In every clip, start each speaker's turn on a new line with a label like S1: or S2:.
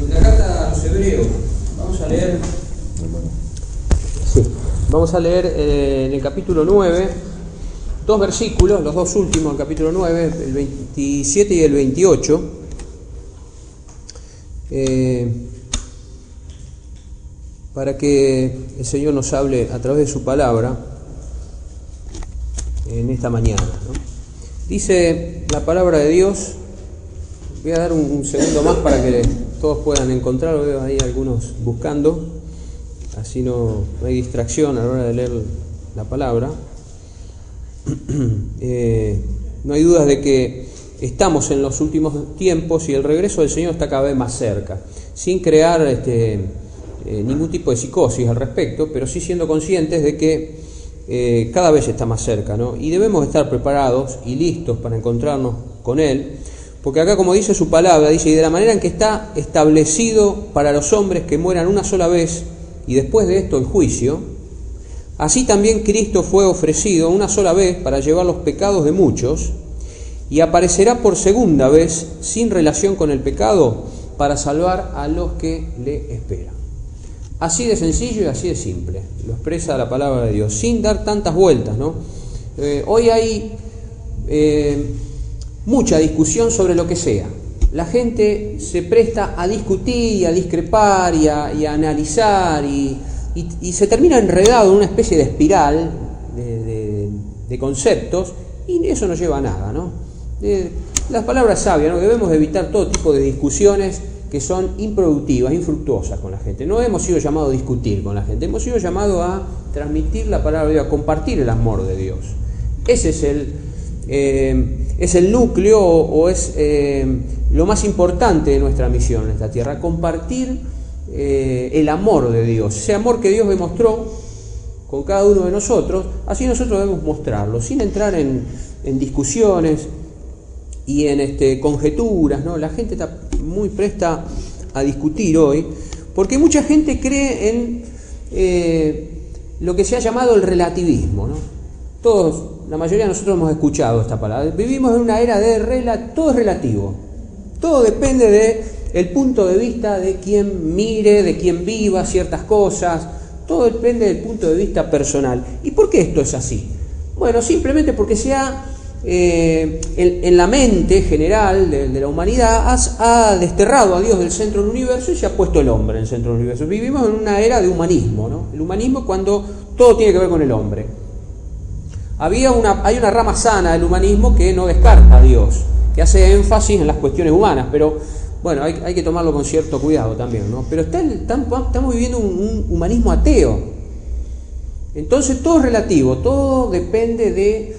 S1: La carta a los Hebreos. Vamos a leer en el capítulo 9 dos versículos, los dos últimos del capítulo 9, el 27 y el 28. Para que el Señor nos hable a través de su palabra en esta mañana, ¿no? Dice la palabra de Dios. Voy a dar un segundo más para que todos puedan encontrarlo. Veo ahí algunos buscando, así no hay distracción a la hora de leer la palabra. No hay dudas de que estamos en los últimos tiempos y el regreso del Señor está cada vez más cerca, sin crear ningún tipo de psicosis al respecto, pero sí siendo conscientes de que cada vez está más cerca, ¿no? Y debemos estar preparados y listos para encontrarnos con Él, porque acá, como dice su palabra, dice: y de la manera en que está establecido para los hombres que mueran una sola vez y después de esto el juicio, así también Cristo fue ofrecido una sola vez para llevar los pecados de muchos, y aparecerá por segunda vez sin relación con el pecado para salvar a los que le esperan. Así de sencillo y así de simple lo expresa la palabra de Dios, sin dar tantas vueltas, ¿no? Hoy hay mucha discusión sobre lo que sea. La gente se presta a discutir, a discrepar y a analizar y se termina enredado en una especie de espiral de conceptos, y eso no lleva a nada, ¿no? Las palabras sabias, ¿no? Debemos evitar todo tipo de discusiones que son improductivas, infructuosas con la gente. No hemos sido llamados a discutir con la gente, hemos sido llamados a transmitir la palabra de Dios, a compartir el amor de Dios. Ese es el núcleo o es lo más importante de nuestra misión en esta tierra: compartir el amor de Dios, ese amor que Dios demostró con cada uno de nosotros. Así nosotros debemos mostrarlo, sin entrar en discusiones y en conjeturas, ¿no? La gente está muy presta a discutir hoy, porque mucha gente cree en lo que se ha llamado el relativismo, ¿no? La mayoría de nosotros hemos escuchado esta palabra. Vivimos en una era todo es relativo, todo depende del punto de vista de quien mire, de quien viva ciertas cosas, todo depende del punto de vista personal. ¿Y por qué esto es así? Bueno, simplemente porque en la mente general de la humanidad ha desterrado a Dios del centro del universo y se ha puesto el hombre en el centro del universo. Vivimos en una era de humanismo, ¿no? El humanismo, cuando todo tiene que ver con el hombre. Hay una rama sana del humanismo que no descarta a Dios, que hace énfasis en las cuestiones humanas, pero bueno, hay que tomarlo con cierto cuidado también, ¿no? Pero estamos viviendo un humanismo ateo. Entonces todo es relativo, todo depende de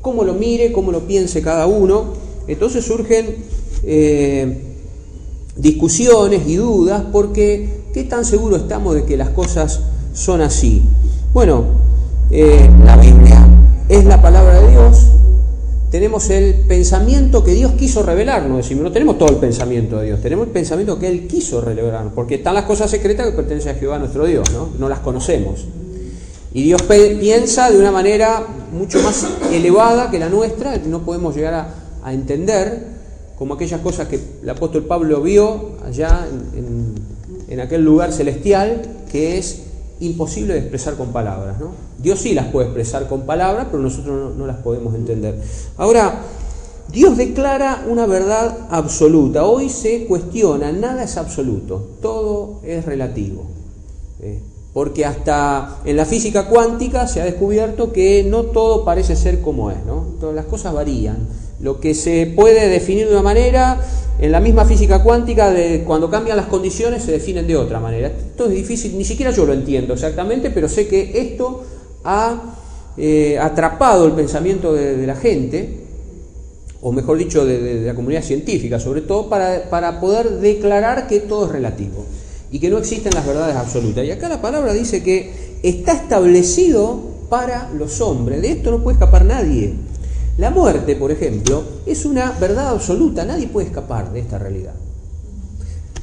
S1: cómo lo mire, cómo lo piense cada uno. Entonces surgen discusiones y dudas, porque ¿qué tan seguros estamos de que las cosas son así? Bueno, la Biblia es la palabra de Dios. Tenemos el pensamiento que Dios quiso revelarnos. Decimos, no tenemos todo el pensamiento de Dios, tenemos el pensamiento que Él quiso revelarnos, porque están las cosas secretas que pertenecen a Jehová nuestro Dios, ¿no? No las conocemos. Y Dios piensa de una manera mucho más elevada que la nuestra, que no podemos llegar a entender, como aquellas cosas que el apóstol Pablo vio allá en aquel lugar celestial, que es imposible de expresar con palabras, ¿no? Dios sí las puede expresar con palabras, pero nosotros no las podemos entender. Ahora, Dios declara una verdad absoluta. Hoy se cuestiona, nada es absoluto, todo es relativo. Porque hasta en la física cuántica se ha descubierto que no todo parece ser como es, ¿no? Todas las cosas varían. Lo que se puede definir de una manera, en la misma física cuántica, cuando cambian las condiciones, se definen de otra manera. Esto es difícil, ni siquiera yo lo entiendo exactamente, pero sé que esto ha atrapado el pensamiento de la gente, o mejor dicho, de la comunidad científica, sobre todo para poder declarar que todo es relativo y que no existen las verdades absolutas. Y acá la palabra dice que está establecido para los hombres. De esto no puede escapar nadie. La muerte, por ejemplo, es una verdad absoluta. Nadie puede escapar de esta realidad.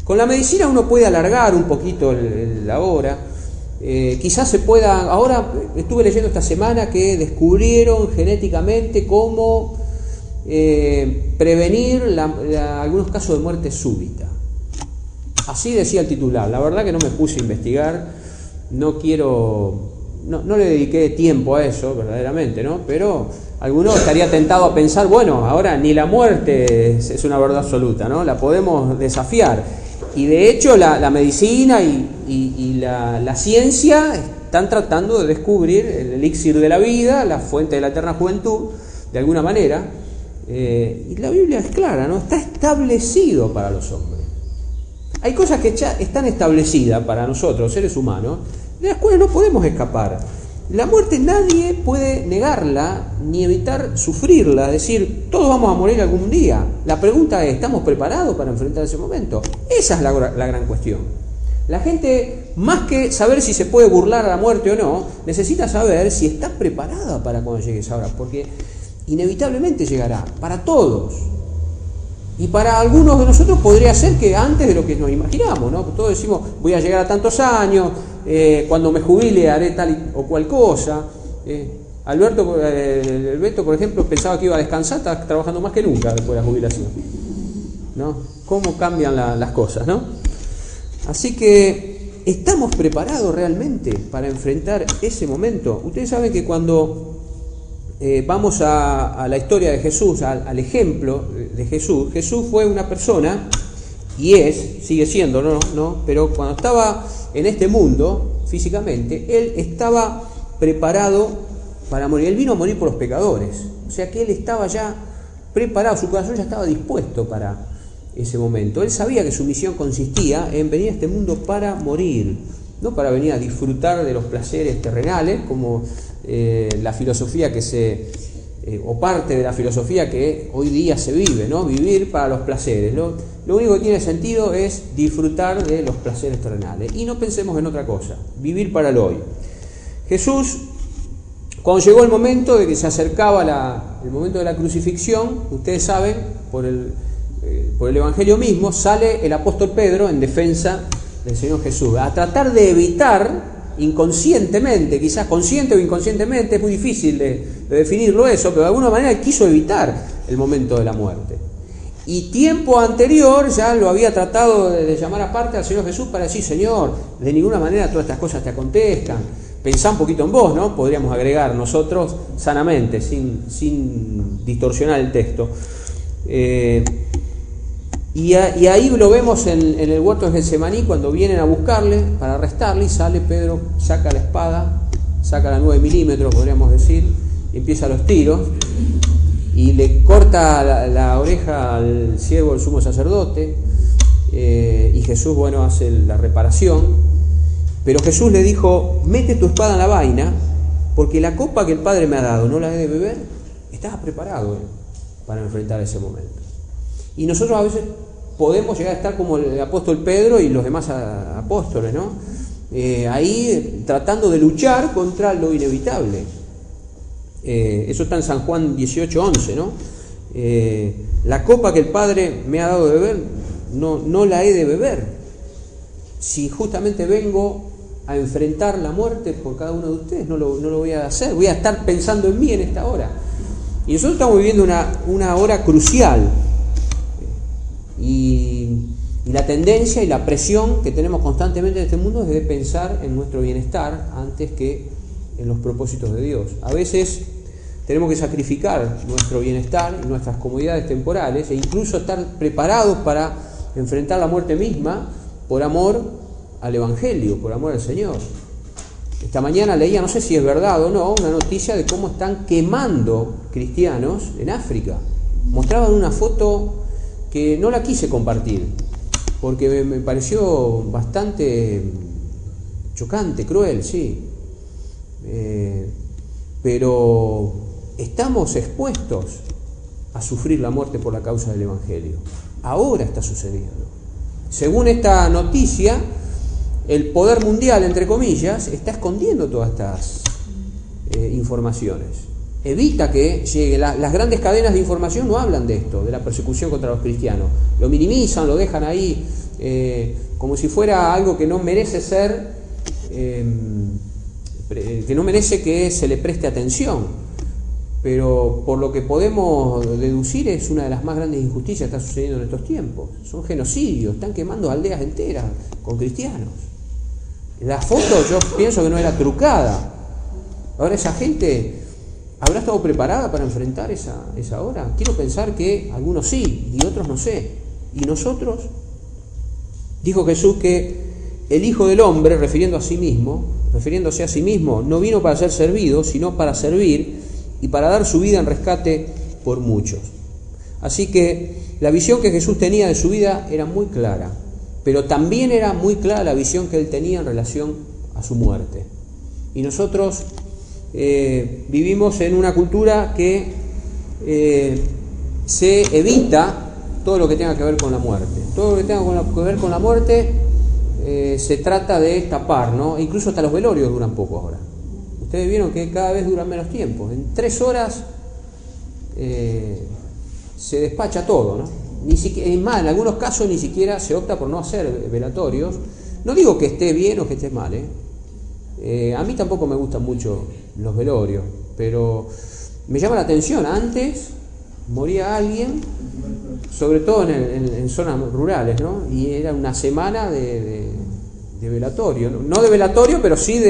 S1: Con la medicina uno puede alargar un poquito la hora. Quizás se pueda... Ahora estuve leyendo esta semana que descubrieron genéticamente cómo prevenir algunos casos de muerte súbita. Así decía el titular. La verdad que no me puse a investigar, no le dediqué tiempo a eso verdaderamente, ¿no? Pero alguno estaría tentado a pensar, bueno, ahora ni la muerte es una verdad absoluta, ¿no? La podemos desafiar. Y de hecho la medicina y la ciencia están tratando de descubrir el elixir de la vida, la fuente de la eterna juventud, de alguna manera. Y la Biblia es clara, ¿no? Está establecido para los hombres. Hay cosas que ya están establecidas para nosotros, seres humanos, de las cuales no podemos escapar. La muerte nadie puede negarla ni evitar sufrirla, es decir, todos vamos a morir algún día. La pregunta es, ¿estamos preparados para enfrentar ese momento? Esa es la gran cuestión. La gente, más que saber si se puede burlar a la muerte o no, necesita saber si está preparada para cuando llegue esa hora, porque inevitablemente llegará, para todos. Y para algunos de nosotros podría ser que antes de lo que nos imaginamos, ¿no? Todos decimos, voy a llegar a tantos años, cuando me jubile haré tal o cual cosa. Alberto, por ejemplo, pensaba que iba a descansar, está trabajando más que nunca después de la jubilación, ¿no? Cómo cambian las cosas, ¿no? Así que, ¿estamos preparados realmente para enfrentar ese momento? Ustedes saben que cuando vamos a la historia de Jesús, al ejemplo de Jesús. Jesús fue una persona, y sigue siendo, ¿no? Pero cuando estaba en este mundo, físicamente, Él estaba preparado para morir. Él vino a morir por los pecadores. O sea que Él estaba ya preparado, su corazón ya estaba dispuesto para ese momento. Él sabía que su misión consistía en venir a este mundo para morir, no para venir a disfrutar de los placeres terrenales, como la filosofía o parte de la filosofía que hoy día se vive, ¿no? Vivir para los placeres. Lo único que tiene sentido es disfrutar de los placeres terrenales. Y no pensemos en otra cosa, vivir para el hoy. Jesús, cuando llegó el momento de que se acercaba el momento de la crucifixión, ustedes saben, por el Evangelio mismo, sale el apóstol Pedro en defensa del Señor Jesús, a tratar de evitar inconscientemente, quizás consciente o inconscientemente, es muy difícil de definirlo eso, pero de alguna manera quiso evitar el momento de la muerte. Y tiempo anterior ya lo había tratado de llamar aparte al Señor Jesús para decir, Señor, de ninguna manera todas estas cosas te acontezcan, pensá un poquito en vos, ¿no? Podríamos agregar nosotros sanamente, sin distorsionar el texto. Y ahí lo vemos en el huerto de Getsemaní, cuando vienen a buscarle para arrestarle, y sale Pedro, saca la espada, saca la 9 milímetros, podríamos decir, y empieza los tiros, y le corta la oreja al siervo del sumo sacerdote, y Jesús, hace la reparación. Pero Jesús le dijo, mete tu espada en la vaina, porque la copa que el Padre me ha dado, ¿no la he de beber? Estaba preparado para enfrentar ese momento. Y nosotros a veces podemos llegar a estar como el apóstol Pedro y los demás apóstoles, ¿no? Ahí tratando de luchar contra lo inevitable. Eso está en San Juan 18:11, ¿no? La copa que el Padre me ha dado de beber, no la he de beber. Si justamente vengo a enfrentar la muerte por cada uno de ustedes, no lo voy a hacer. Voy a estar pensando en mí en esta hora. Y nosotros estamos viviendo una hora crucial. Y la tendencia y la presión que tenemos constantemente en este mundo es de pensar en nuestro bienestar antes que en los propósitos de Dios. A veces tenemos que sacrificar nuestro bienestar y nuestras comodidades temporales, e incluso estar preparados para enfrentar la muerte misma por amor al Evangelio, por amor al Señor. Esta mañana leía, no sé si es verdad o no, una noticia de cómo están quemando cristianos en África. Mostraban una foto que no la quise compartir, porque me pareció bastante chocante, cruel, sí. Pero estamos expuestos a sufrir la muerte por la causa del Evangelio. Ahora está sucediendo. Según esta noticia, el poder mundial, entre comillas, está escondiendo todas estas informaciones. Evita que llegue. Las grandes cadenas de información no hablan de esto, de la persecución contra los cristianos. Lo minimizan, lo dejan ahí como si fuera algo que no merece ser, que no merece que se le preste atención. pero por lo que podemos deducir es una de las más grandes injusticias que está sucediendo en estos tiempos. Son genocidios, están quemando aldeas enteras con cristianos. La foto yo pienso que no era trucada. Ahora esa gente ¿habrá estado preparada para enfrentar esa hora? Quiero pensar que algunos sí y otros no sé. ¿Y nosotros? Dijo Jesús que el Hijo del Hombre, refiriéndose a sí mismo, no vino para ser servido, sino para servir y para dar su vida en rescate por muchos. Así que la visión que Jesús tenía de su vida era muy clara, pero también era muy clara la visión que él tenía en relación a su muerte. Y nosotros vivimos en una cultura que se evita todo lo que tenga que ver con la muerte. Todo lo que tenga que ver con la muerte se trata de tapar, ¿no? Incluso hasta los velorios duran poco ahora. Ustedes vieron que cada vez duran menos tiempo. En 3 horas se despacha todo, ¿no? Es más, en algunos casos ni siquiera se opta por no hacer velatorios. No digo que esté bien o que esté mal, a mí tampoco me gustan mucho los velorios, pero me llama la atención. Antes moría alguien, sobre todo en zonas rurales, ¿no? Y era una semana de velatorio, no de velatorio, pero sí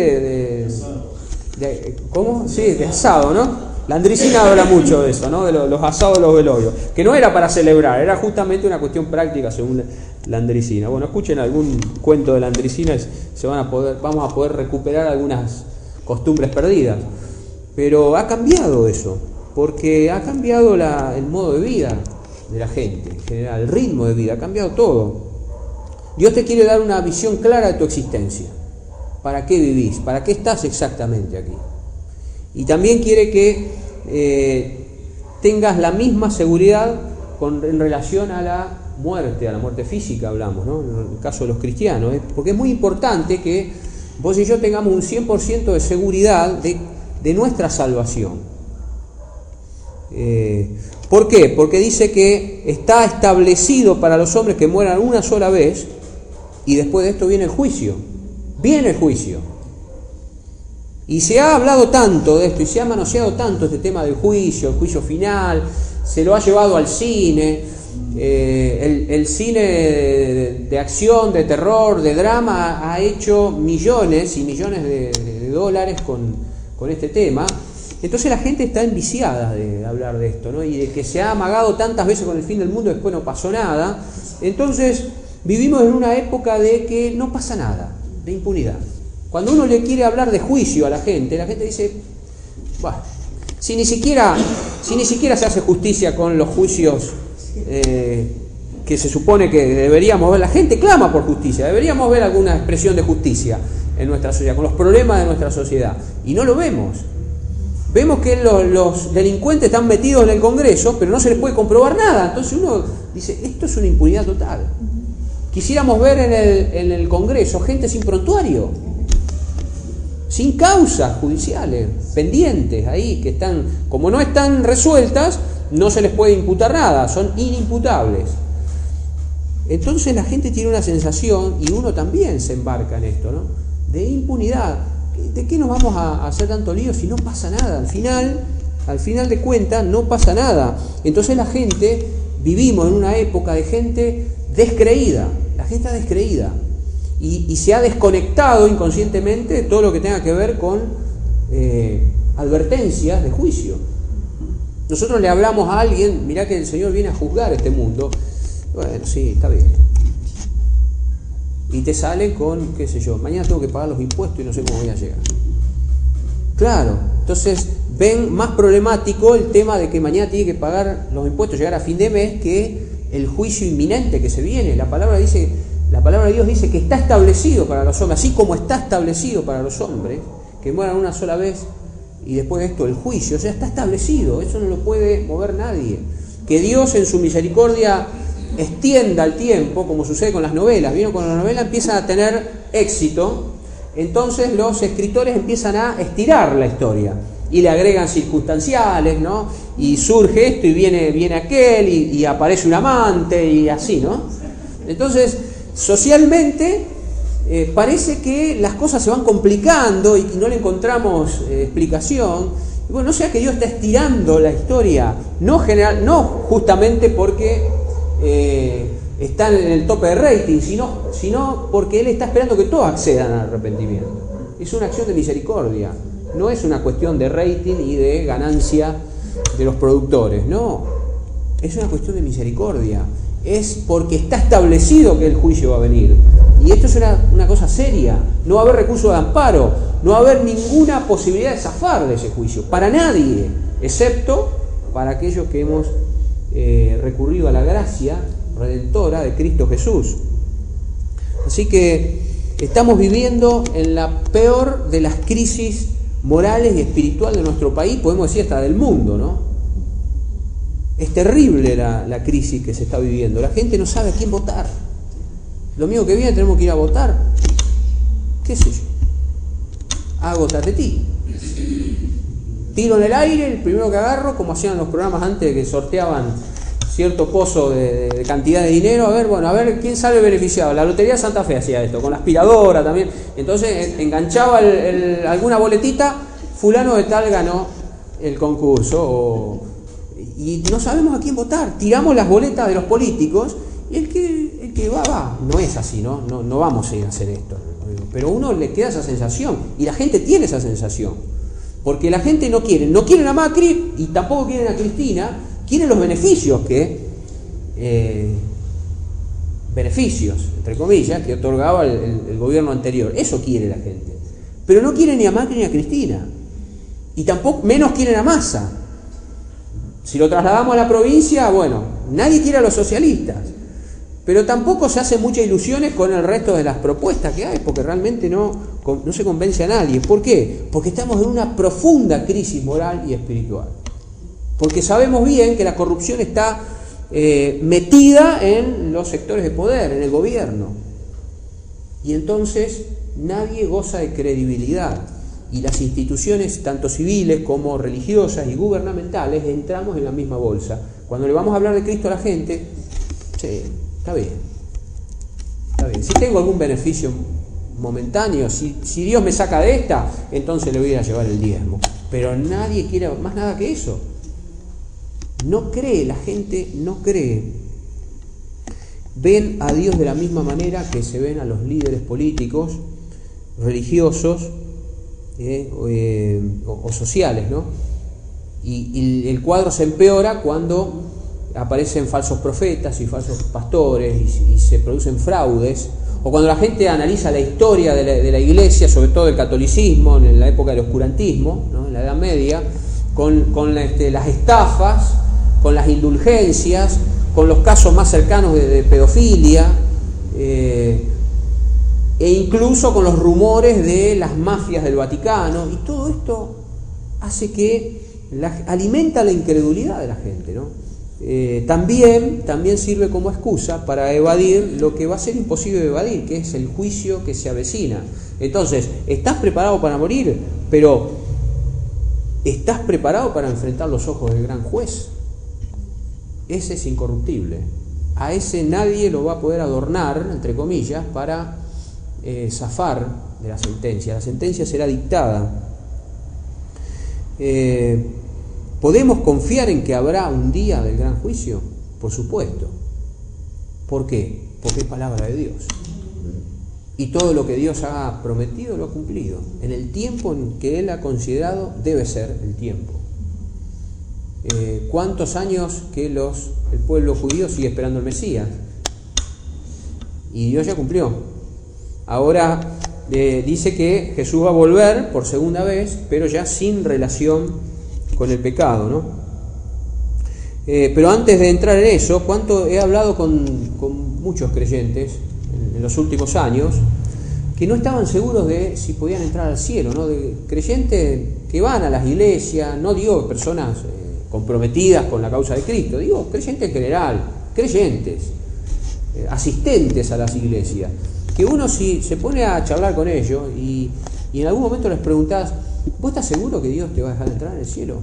S1: ¿cómo? Sí, de asado, ¿no? La Andricina habla mucho de eso, ¿no? De los asados de los velorios, que no era para celebrar, era justamente una cuestión práctica según la Andricina. Bueno, escuchen algún cuento de la Andricina y vamos a poder recuperar algunas costumbres perdidas. Pero ha cambiado eso, porque ha cambiado el modo de vida de la gente, en general, el ritmo de vida, ha cambiado todo. Dios te quiere dar una visión clara de tu existencia. ¿Para qué vivís? ¿Para qué estás exactamente aquí? Y también quiere que tengas la misma seguridad en relación a la muerte física hablamos, ¿no? En el caso de los cristianos, porque es muy importante que vos y yo tengamos un 100% de seguridad de nuestra salvación. ¿Por qué? Porque dice que está establecido para los hombres que mueran una sola vez y después de esto viene el juicio. Viene el juicio. Y se ha hablado tanto de esto y se ha manoseado tanto este tema del juicio, el juicio final, se lo ha llevado al cine, el cine de acción, de terror, de drama ha hecho millones y millones de dólares con este tema. Entonces la gente está enviciada de hablar de esto, ¿no? Y de que se ha amagado tantas veces con el fin del mundo y después no pasó nada. Entonces vivimos en una época de que no pasa nada, de impunidad. Cuando uno le quiere hablar de juicio a la gente dice, bueno, si ni siquiera se hace justicia con los juicios que se supone que deberíamos ver, la gente clama por justicia, deberíamos ver alguna expresión de justicia en nuestra sociedad, con los problemas de nuestra sociedad, y no lo vemos. Vemos que los delincuentes están metidos en el Congreso, pero no se les puede comprobar nada. Entonces uno dice, esto es una impunidad total. Quisiéramos ver en el Congreso gente sin prontuario, sin causas judiciales, pendientes ahí, que están, como no están resueltas, no se les puede imputar nada, son inimputables. Entonces la gente tiene una sensación, y uno también se embarca en esto, ¿no?, de impunidad. ¿De qué nos vamos a hacer tanto lío si no pasa nada? Al final de cuentas no pasa nada. Entonces la gente, vivimos en una época de gente descreída, la gente está descreída y se ha desconectado inconscientemente de todo lo que tenga que ver con advertencias de juicio. Nosotros le hablamos a alguien, mirá que el Señor viene a juzgar este mundo. Bueno, sí, está bien. Y te salen con, qué sé yo, mañana tengo que pagar los impuestos y no sé cómo voy a llegar. Claro, entonces ven más problemático el tema de que mañana tiene que pagar los impuestos, llegar a fin de mes, que el juicio inminente que se viene. La palabra de Dios dice que está establecido para los hombres, así como está establecido para los hombres, que mueran una sola vez y después de esto el juicio. O sea, está establecido, eso no lo puede mover nadie. Que Dios en su misericordia extienda el tiempo, como sucede con las novelas. ¿Vieron? Cuando las novelas empiezan a tener éxito, entonces los escritores empiezan a estirar la historia y le agregan circunstanciales, ¿no? Y surge esto y viene aquel y aparece un amante y así, ¿no? Entonces, socialmente parece que las cosas se van complicando y no le encontramos explicación, Y bueno, no sea que Dios está estirando la historia, no justamente porque está en el tope de rating, sino porque Él está esperando que todos accedan al arrepentimiento. Es una acción de misericordia, no es una cuestión de rating y de ganancia de los productores, no, es una cuestión de misericordia, es porque está establecido que el juicio va a venir. Y esto es una cosa seria, no va a haber recurso de amparo, no va a haber ninguna posibilidad de zafar de ese juicio, para nadie, excepto para aquellos que hemos recurrido a la gracia redentora de Cristo Jesús. Así que estamos viviendo en la peor de las crisis morales y espirituales de nuestro país, podemos decir hasta del mundo, ¿no? Es terrible la crisis que se está viviendo, la gente no sabe a quién votar. Domingo que viene tenemos que ir a votar, qué sé yo, hago tatetí, tiro en el aire, el primero que agarro, como hacían los programas antes que sorteaban cierto pozo de cantidad de dinero, a ver quién sale beneficiado. La Lotería de Santa Fe hacía esto, con la aspiradora también, entonces enganchaba alguna boletita, fulano de tal ganó el concurso, y no sabemos a quién votar, tiramos las boletas de los políticos, y el que va, no es así, no vamos a ir a hacer esto, pero a uno le queda esa sensación, y la gente tiene esa sensación, porque la gente no quieren a Macri, y tampoco quieren a Cristina, quieren los beneficios beneficios, entre comillas, que otorgaba el gobierno anterior, eso quiere la gente, pero no quieren ni a Macri ni a Cristina, y tampoco, menos quieren a Massa. Si lo trasladamos a la provincia, nadie quiere a los socialistas, pero tampoco se hacen muchas ilusiones con el resto de las propuestas que hay, porque realmente no se convence a nadie. ¿Por qué? Porque estamos en una profunda crisis moral y espiritual. Porque sabemos bien que la corrupción está metida en los sectores de poder, en el gobierno. Y entonces nadie goza de credibilidad. Y las instituciones, tanto civiles como religiosas y gubernamentales, entramos en la misma bolsa. Cuando le vamos a hablar de Cristo a la gente, sí, está bien. Si tengo algún beneficio momentáneo, si Dios me saca de esta, entonces le voy a ir a llevar el diezmo. Pero nadie quiere más nada que eso. No cree, la gente no cree. Ven a Dios de la misma manera que se ven a los líderes políticos, religiosos o sociales, ¿no? Y el cuadro se empeora cuando aparecen falsos profetas y falsos pastores y se producen fraudes, o cuando la gente analiza la historia de la iglesia, sobre todo el catolicismo, en la época del oscurantismo, ¿no? En la Edad Media, con las estafas, con las indulgencias, con los casos más cercanos de pedofilia, e incluso con los rumores de las mafias del Vaticano, y todo esto hace que alimenta la incredulidad de la gente, ¿no? También sirve como excusa para evadir lo que va a ser imposible de evadir, que es el juicio que se avecina. Entonces, estás preparado para morir, pero ¿estás preparado para enfrentar los ojos del gran juez? Ese es incorruptible. A ese nadie lo va a poder adornar, entre comillas, para zafar de la sentencia. La sentencia será dictada. ¿Podemos confiar en que habrá un día del gran juicio? Por supuesto. ¿Por qué? Porque es palabra de Dios. Y todo lo que Dios ha prometido lo ha cumplido. En el tiempo en que Él ha considerado debe ser el tiempo. ¿Cuántos años que el pueblo judío sigue esperando al Mesías? Y Dios ya cumplió. Ahora dice que Jesús va a volver por segunda vez, pero ya sin relación con el pecado, ¿no? Pero antes de entrar en eso, he hablado con muchos creyentes en los últimos años que no estaban seguros de si podían entrar al cielo, ¿no? De creyentes que van a las iglesias, no digo personas comprometidas con la causa de Cristo, digo creyentes en general, creyentes, asistentes a las iglesias, que uno si se pone a charlar con ellos y en algún momento les preguntás, ¿vos estás seguro que Dios te va a dejar entrar en el cielo?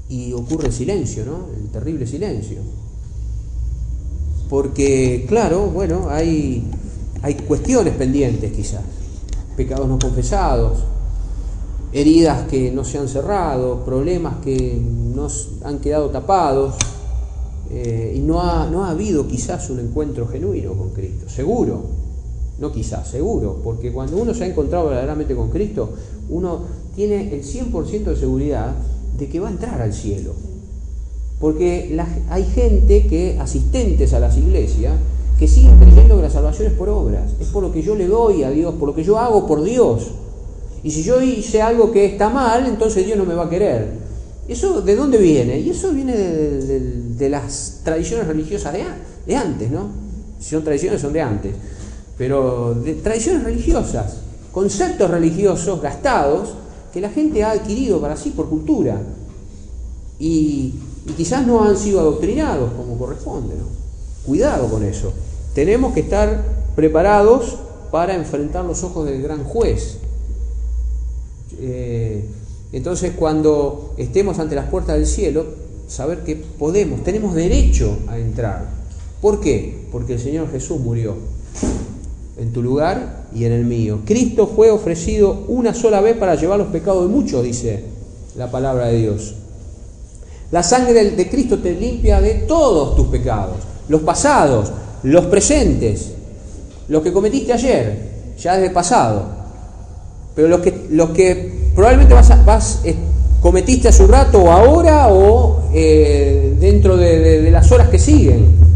S1: Y ocurre el silencio, ¿no? El terrible silencio. Porque, claro, hay cuestiones pendientes quizás, pecados no confesados, heridas que no se han cerrado, problemas que no han quedado tapados, y no ha habido quizás un encuentro genuino con Cristo, seguro, no quizás, seguro, porque cuando uno se ha encontrado verdaderamente con Cristo, uno tiene el 100% de seguridad de que va a entrar al cielo, porque hay gente que, asistentes a las iglesias, que siguen creyendo que la salvación es por obras, es por lo que yo le doy a Dios, por lo que yo hago por Dios, y si yo hice algo que está mal, entonces Dios no me va a querer. ¿Eso de dónde viene? Y eso viene de las tradiciones religiosas de antes, ¿no? Si son tradiciones, son de antes. Pero de tradiciones religiosas, conceptos religiosos gastados que la gente ha adquirido para sí por cultura. Y quizás no han sido adoctrinados como corresponde, ¿no? Cuidado con eso. Tenemos que estar preparados para enfrentar los ojos del gran juez. Entonces, cuando estemos ante las puertas del cielo, saber que tenemos derecho a entrar. ¿Por qué? Porque el Señor Jesús murió en tu lugar y en el mío. Cristo fue ofrecido una sola vez para llevar los pecados de muchos, dice la palabra de Dios. La sangre de Cristo te limpia de todos tus pecados, los pasados, los presentes, los que cometiste ayer, ya es de pasado, pero los que probablemente cometiste hace un rato o ahora o dentro de las horas que siguen.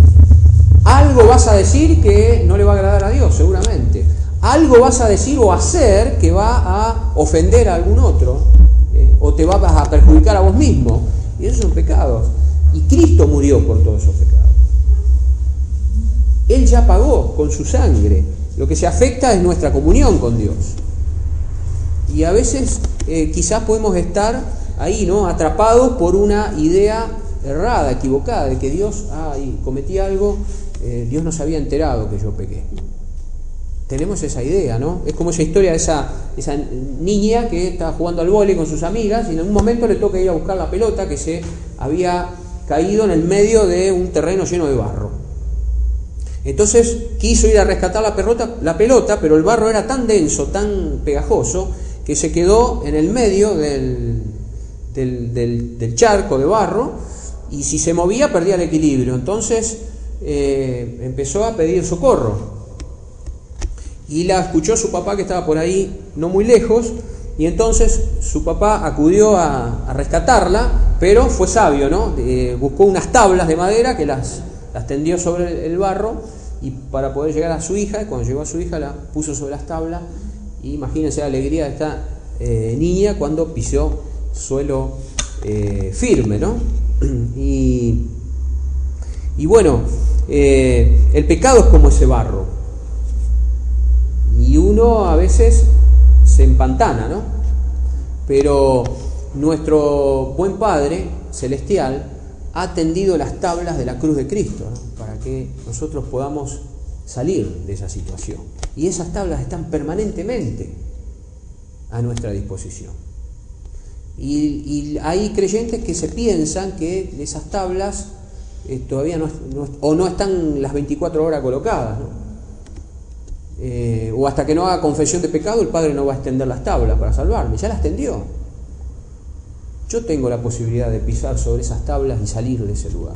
S1: Algo vas a decir que no le va a agradar a Dios, seguramente. Algo vas a decir o hacer que va a ofender a algún otro, o te va a perjudicar a vos mismo. Y esos son pecados. Y Cristo murió por todos esos pecados. Él ya pagó con su sangre. Lo que se afecta es nuestra comunión con Dios. Y a veces quizás podemos estar ahí, ¿no?, atrapados por una idea errada, equivocada, de que Dios, cometí algo, Dios no se había enterado que yo pequé. Tenemos esa idea, ¿no? Es como esa historia de esa niña que está jugando al vóley con sus amigas y en un momento le toca ir a buscar la pelota que se había caído en el medio de un terreno lleno de barro. Entonces quiso ir a rescatar la pelota, pero el barro era tan denso, tan pegajoso, que se quedó en el medio del charco de barro, y si se movía perdía el equilibrio. Entonces empezó a pedir socorro, y la escuchó su papá, que estaba por ahí no muy lejos, y entonces su papá acudió a rescatarla, pero fue sabio, ¿no? Buscó unas tablas de madera que las tendió sobre el barro, y para poder llegar a su hija, y cuando llegó a su hija la puso sobre las tablas. Y imagínense la alegría de esta niña cuando pisó suelo firme, ¿no? Y bueno, el pecado es como ese barro, y uno a veces se empantana, ¿no? Pero nuestro buen Padre Celestial ha tendido las tablas de la cruz de Cristo, ¿no?, para que nosotros podamos salir de esa situación. Y esas tablas están permanentemente a nuestra disposición. Y hay creyentes que se piensan que esas tablas todavía no están las 24 horas colocadas, ¿no? O hasta que no haga confesión de pecado, el Padre no va a extender las tablas para salvarme. Ya las tendió. Yo tengo la posibilidad de pisar sobre esas tablas y salir de ese lugar.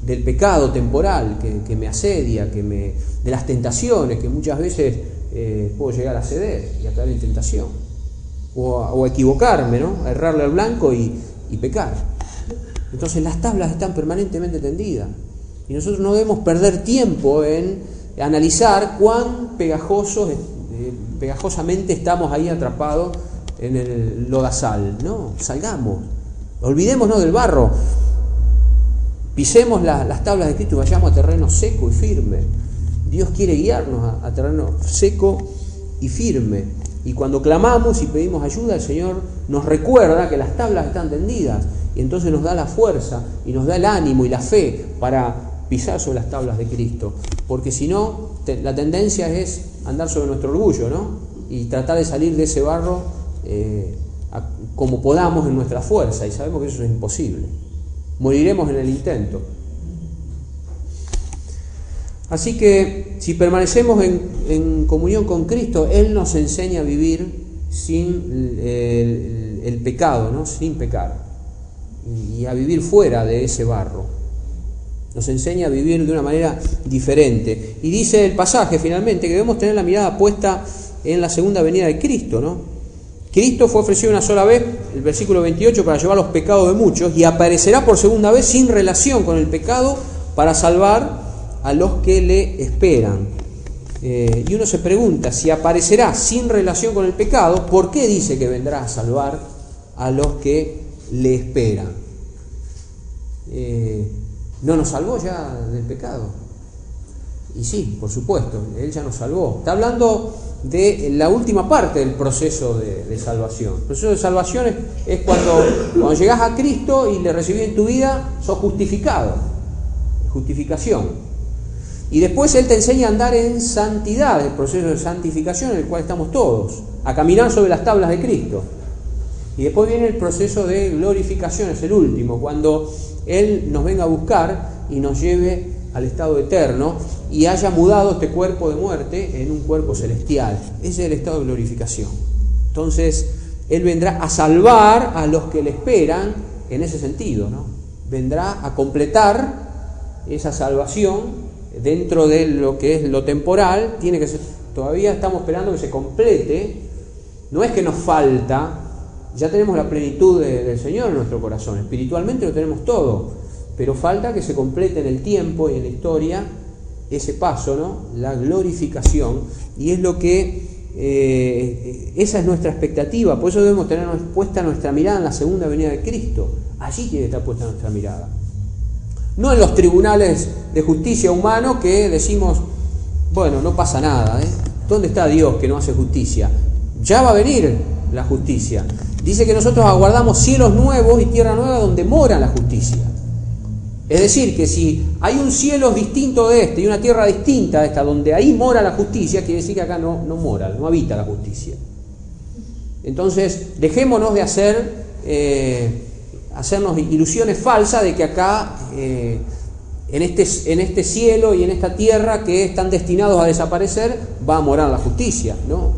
S1: Del pecado temporal que me asedia, de las tentaciones que muchas veces puedo llegar a ceder y a caer en tentación, o a equivocarme, ¿no?, a errarle al blanco y pecar. Entonces las tablas están permanentemente tendidas, y nosotros no debemos perder tiempo en analizar cuán pegajosamente estamos ahí atrapados en el lodazal. No, salgamos, olvidémonos del barro. Pisemos las tablas de Cristo y vayamos a terreno seco y firme. Dios quiere guiarnos a terreno seco y firme. Y cuando clamamos y pedimos ayuda, el Señor nos recuerda que las tablas están tendidas. Y entonces nos da la fuerza y nos da el ánimo y la fe para pisar sobre las tablas de Cristo. Porque si no, la tendencia es andar sobre nuestro orgullo, ¿no? Y tratar de salir de ese barro como podamos en nuestra fuerza. Y sabemos que eso es imposible. Moriremos en el intento. Así que si permanecemos en comunión con Cristo, Él nos enseña a vivir sin el pecado, ¿no? Sin pecar, y a vivir fuera de ese barro. Nos enseña a vivir de una manera diferente. Y dice el pasaje finalmente que debemos tener la mirada puesta en la segunda venida de Cristo, ¿no? Cristo fue ofrecido una sola vez, el versículo 28, para llevar los pecados de muchos, y aparecerá por segunda vez sin relación con el pecado para salvar a los que le esperan. Y uno se pregunta, si aparecerá sin relación con el pecado, ¿por qué dice que vendrá a salvar a los que le esperan? ¿No nos salvó ya del pecado? Y sí, por supuesto, Él ya nos salvó. Está hablando de la última parte del proceso de salvación. El proceso de salvación es cuando llegás a Cristo y le recibís en tu vida, sos justificado. Justificación. Y después Él te enseña a andar en santidad, el proceso de santificación en el cual estamos todos, a caminar sobre las tablas de Cristo. Y después viene el proceso de glorificación, es el último, cuando Él nos venga a buscar y nos lleve al estado eterno y haya mudado este cuerpo de muerte en un cuerpo celestial. Ese es el estado de glorificación. Entonces, Él vendrá a salvar a los que le esperan en ese sentido, ¿no? Vendrá a completar esa salvación dentro de lo que es lo temporal. Tiene que ser, todavía estamos esperando que se complete. No es que nos falta, ya tenemos la plenitud del Señor en nuestro corazón, espiritualmente lo tenemos todo, pero falta que se complete en el tiempo y en la historia ese paso, ¿no? La glorificación, y es lo que esa es nuestra expectativa. Por eso debemos tener puesta nuestra mirada en la segunda venida de Cristo. Allí tiene que estar puesta nuestra mirada, no en los tribunales de justicia humano que decimos, bueno, no pasa nada, ¿dónde está Dios que no hace justicia? Ya va a venir la justicia. Dice que nosotros aguardamos cielos nuevos y tierra nueva donde mora la justicia. Es decir, que si hay un cielo distinto de este y una tierra distinta de esta, donde ahí mora la justicia, quiere decir que acá no mora, no habita la justicia. Entonces, dejémonos de hacernos ilusiones falsas de que acá, en este cielo y en esta tierra que están destinados a desaparecer, va a morar la justicia, ¿no?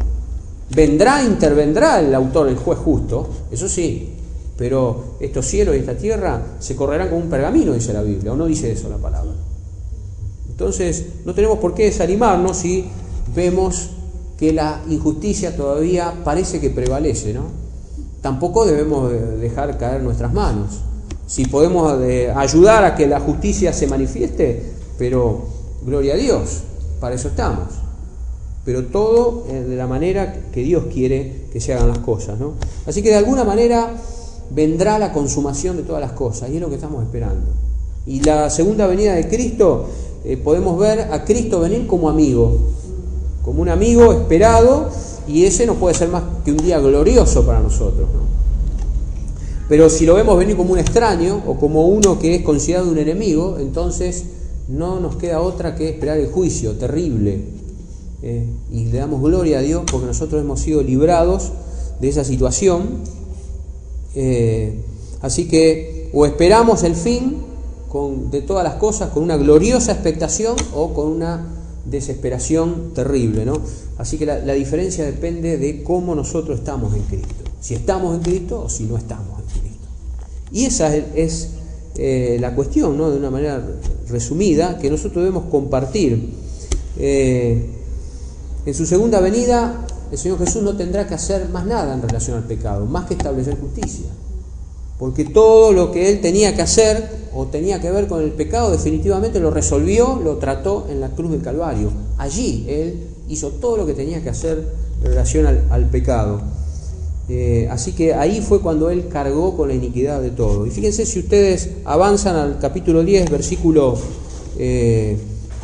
S1: Intervendrá el autor, el juez justo, eso sí, pero estos cielos y esta tierra se correrán como un pergamino, dice la Biblia, o no dice eso la palabra. Entonces, no tenemos por qué desanimarnos si vemos que la injusticia todavía parece que prevalece, ¿no? Tampoco debemos dejar caer nuestras manos. Si podemos ayudar a que la justicia se manifieste, pero gloria a Dios, para eso estamos. Pero todo de la manera que Dios quiere que se hagan las cosas, ¿no? Así que de alguna manera vendrá la consumación de todas las cosas, y es lo que estamos esperando. Y la segunda venida de Cristo, podemos ver a Cristo venir como amigo, como un amigo esperado, y ese no puede ser más que un día glorioso para nosotros, ¿no? Pero si lo vemos venir como un extraño o como uno que es considerado un enemigo, entonces no nos queda otra que esperar el juicio terrible, y le damos gloria a Dios porque nosotros hemos sido librados de esa situación. Así que o esperamos el fin de todas las cosas con una gloriosa expectación o con una desesperación terrible, ¿no? Así que la diferencia depende de cómo nosotros estamos en Cristo, si estamos en Cristo o si no estamos en Cristo. Y esa es la cuestión, ¿no? De una manera resumida, que nosotros debemos compartir. En su segunda venida, el Señor Jesús no tendrá que hacer más nada en relación al pecado, más que establecer justicia. Porque todo lo que Él tenía que hacer o tenía que ver con el pecado, definitivamente lo resolvió, lo trató en la cruz del Calvario. Allí Él hizo todo lo que tenía que hacer en relación al pecado. Así que ahí fue cuando Él cargó con la iniquidad de todo. Y fíjense, si ustedes avanzan al capítulo 10, versículo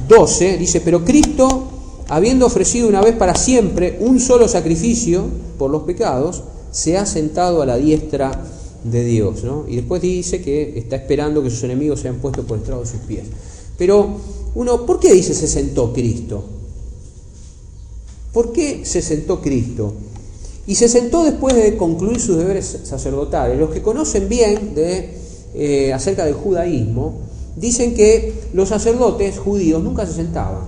S1: 12, dice: pero Cristo, habiendo ofrecido una vez para siempre un solo sacrificio por los pecados, se ha sentado a la diestra de Dios, ¿no? Y después dice que está esperando que sus enemigos sean puestos por estrado de sus pies. Pero ¿por qué dice se sentó Cristo? ¿Por qué se sentó Cristo? Y se sentó después de concluir sus deberes sacerdotales. Los que conocen bien acerca del judaísmo dicen que los sacerdotes judíos nunca se sentaban.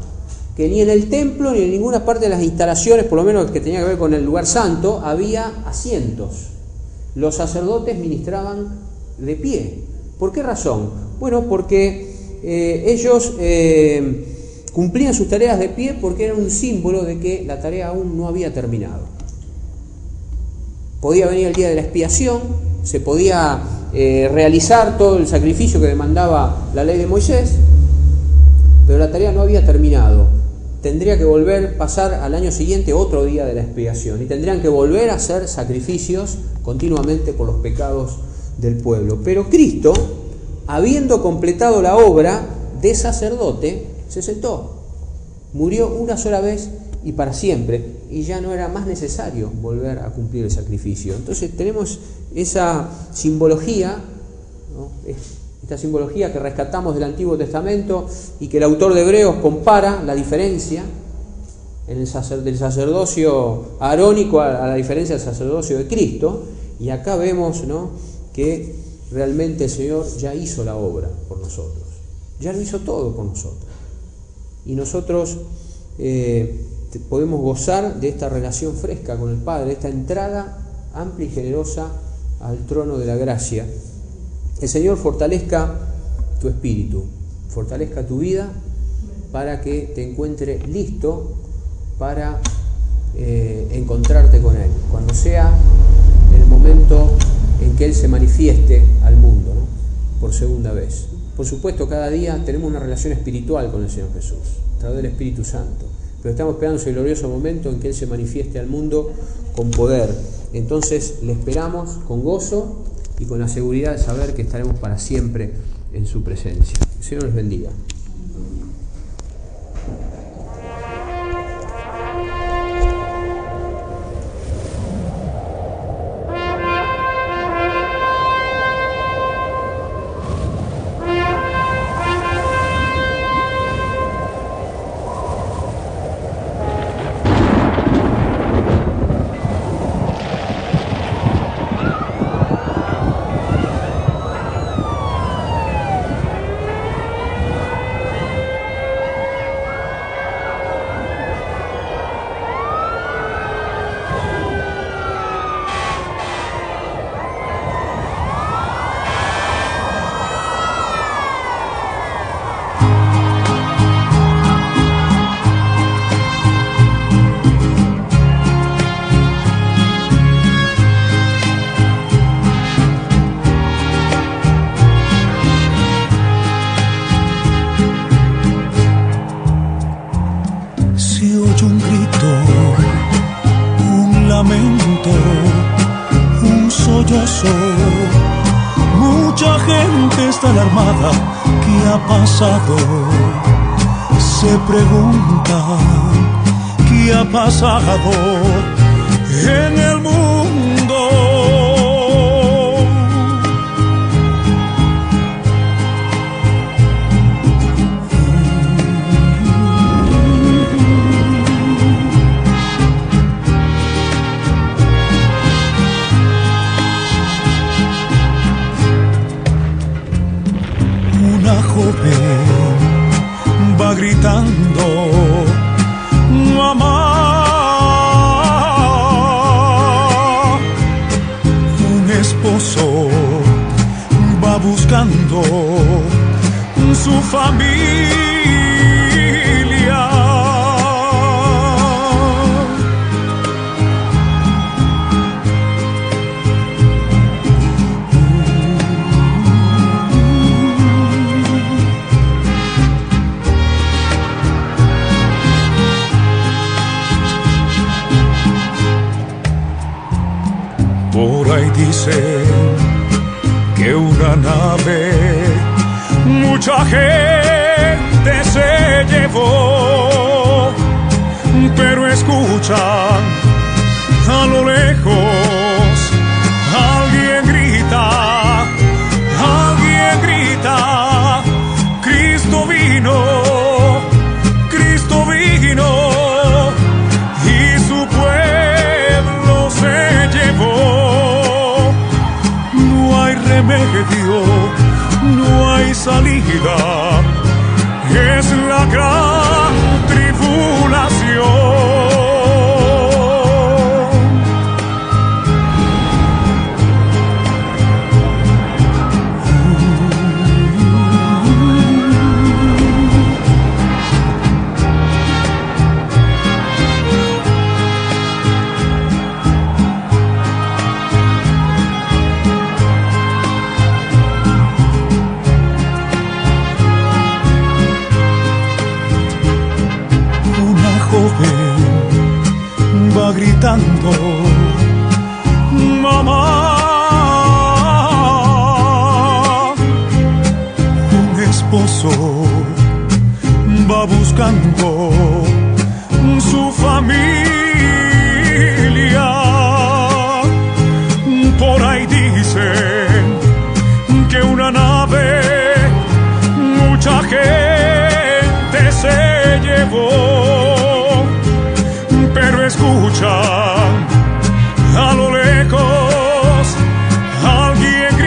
S1: que ni en el templo ni en ninguna parte de las instalaciones, por lo menos que tenía que ver con el lugar santo, había asientos. Los sacerdotes ministraban de pie. ¿Por qué razón? Bueno, porque ellos cumplían sus tareas de pie porque eran un símbolo de que la tarea aún no había terminado. Podía venir el día de la expiación, se podía realizar todo el sacrificio que demandaba la ley de Moisés, pero la tarea no había terminado. Tendría que volver, pasar al año siguiente otro día de la expiación y tendrían que volver a hacer sacrificios continuamente por los pecados del pueblo. Pero Cristo, habiendo completado la obra de sacerdote, se sentó, murió una sola vez y para siempre, y ya no era más necesario volver a cumplir el sacrificio. Entonces tenemos esa simbología, ¿no? Esta simbología que rescatamos del Antiguo Testamento y que el autor de Hebreos compara la diferencia del sacerdocio arónico a la diferencia del sacerdocio de Cristo, y acá vemos, ¿no?, que realmente el Señor ya hizo la obra por nosotros, ya lo hizo todo por nosotros, y nosotros podemos gozar de esta relación fresca con el Padre, esta entrada amplia y generosa al trono de la gracia. El Señor fortalezca tu espíritu, fortalezca tu vida para que te encuentres listo para encontrarte con Él, cuando sea el momento en que Él se manifieste al mundo, ¿no?, por segunda vez. Por supuesto, cada día tenemos una relación espiritual con el Señor Jesús, a través del Espíritu Santo, pero estamos esperando ese glorioso momento en que Él se manifieste al mundo con poder. Entonces le esperamos con gozo y con la seguridad de saber que estaremos para siempre en su presencia. El Señor les bendiga.
S2: Mucha gente está alarmada. ¿Qué ha pasado? Se pregunta, ¿qué ha pasado en el mundo? Va gritando, mamá. Un esposo va buscando su familia. Por ahí dicen que una nave mucha gente se llevó, pero escuchan a lo lejos alguien grita, Cristo vino, y su pueblo se llevó. No hay remedio, no hay salida, es la gran tribulación. tribulación. Va gritando, mamá. Un esposo va buscando su familia. Por ahí dicen que una nave mucha gente se llevó, pero escuchan a lo lejos, alguien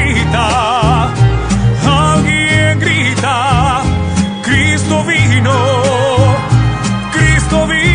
S2: grita, Cristo vino, Cristo vino.